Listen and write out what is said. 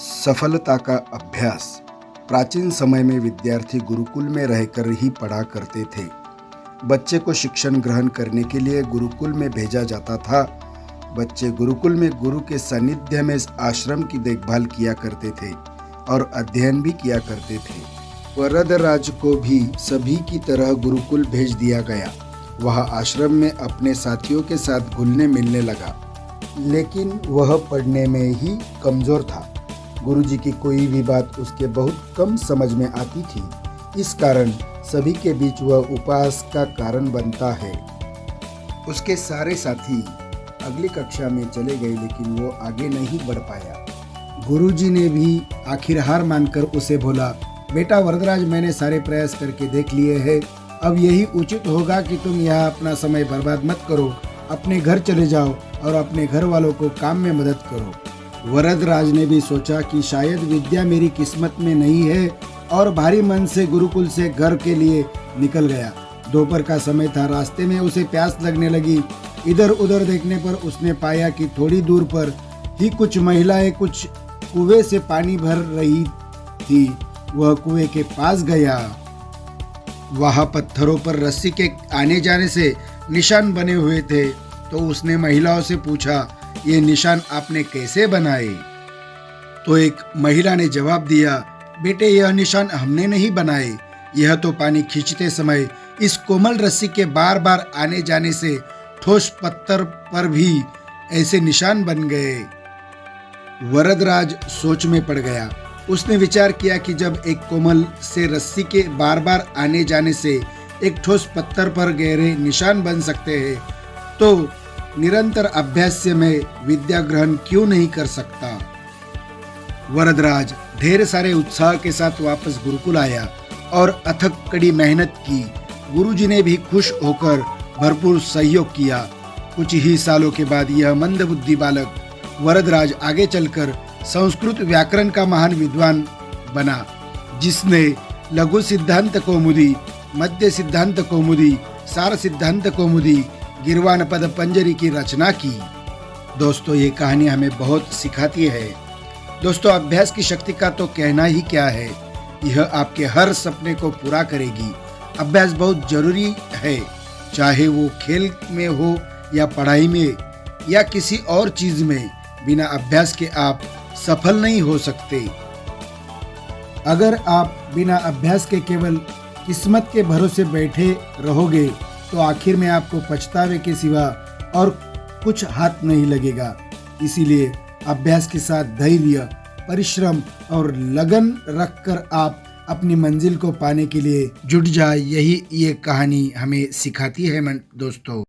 सफलता का अभ्यास। प्राचीन समय में विद्यार्थी गुरुकुल में रहकर ही पढ़ा करते थे। बच्चे को शिक्षण ग्रहण करने के लिए गुरुकुल में भेजा जाता था। बच्चे गुरुकुल में गुरु के सानिध्य में आश्रम की देखभाल किया करते थे और अध्ययन भी किया करते थे। वरदराज को भी सभी की तरह गुरुकुल भेज दिया गया। वह आश्रम में अपने साथियों के साथ घुलने मिलने लगा, लेकिन वह पढ़ने में ही कमजोर था। गुरुजी की कोई भी बात उसके बहुत कम समझ में आती थी। इस कारण सभी के बीच वह उपहास का कारण बनता है। उसके सारे साथी अगली कक्षा में चले गए, लेकिन वो आगे नहीं बढ़ पाया। गुरुजी ने भी आखिर हार मानकर उसे बोला, बेटा वरदराज, मैंने सारे प्रयास करके देख लिए हैं। अब यही उचित होगा कि तुम यहाँ अपना समय बर्बाद मत करो। अपने घर चले जाओ और अपने घर वालों को काम में मदद करो। वरदराज ने भी सोचा कि शायद विद्या मेरी किस्मत में नहीं है, और भारी मन से गुरुकुल से घर के लिए निकल गया। दोपहर का समय था। रास्ते में उसे प्यास लगने लगी। इधर उधर देखने पर उसने पाया कि थोड़ी दूर पर ही कुछ महिलाएं कुछ कुएं से पानी भर रही थी। वह कुएं के पास गया। वहां पत्थरों पर रस्सी के आने जाने से निशान बने हुए थे। तो उसने महिलाओं से पूछा, ये निशान आपने कैसे बनाए? तो एक महिला ने जवाब दिया, बेटे, यह निशान हमने नहीं बनाए। यह तो पानी खींचते समय इस कोमल रस्सी के बार बार आने जाने से ठोस पत्थर पर भी ऐसे निशान बन गए। वरदराज सोच में पड़ गया। उसने विचार किया कि जब एक कोमल से रस्सी के बार बार आने जाने से एक ठोस पत्थर पर गहरे निशान बन सकते हैं, तो निरंतर अभ्यास से मैं विद्या ग्रहण क्यों नहीं कर सकता। वरदराज ढेर सारे उत्साह के साथ वापस गुरुकुल आया और अथक कड़ी मेहनत की। गुरुजी ने भी खुश होकर भरपूर सहयोग किया। कुछ ही सालों के बाद यह मंदबुद्धि बालक वरदराज आगे चलकर संस्कृत व्याकरण का महान विद्वान बना, जिसने लघु सिद्धांत कौमुदी, मध्य सिद्धांत कौमुदी, सार सिद्धांत कौमुदी, गिरवान पद पंजरी की रचना की। दोस्तों, ये कहानी हमें बहुत सिखाती है। दोस्तों, अभ्यास की शक्ति का तो कहना ही क्या है। यह आपके हर सपने को पूरा करेगी। अभ्यास बहुत जरूरी है, चाहे वो खेल में हो या पढ़ाई में या किसी और चीज में। बिना अभ्यास के आप सफल नहीं हो सकते। अगर आप बिना अभ्यास के केवल किस्मत के भरोसे बैठे रहोगे, तो आखिर में आपको पछतावे के सिवा और कुछ हाथ नहीं लगेगा। इसीलिए अभ्यास के साथ धैर्य, परिश्रम और लगन रखकर आप अपनी मंजिल को पाने के लिए जुट जाए। यही ये कहानी हमें सिखाती है दोस्तों।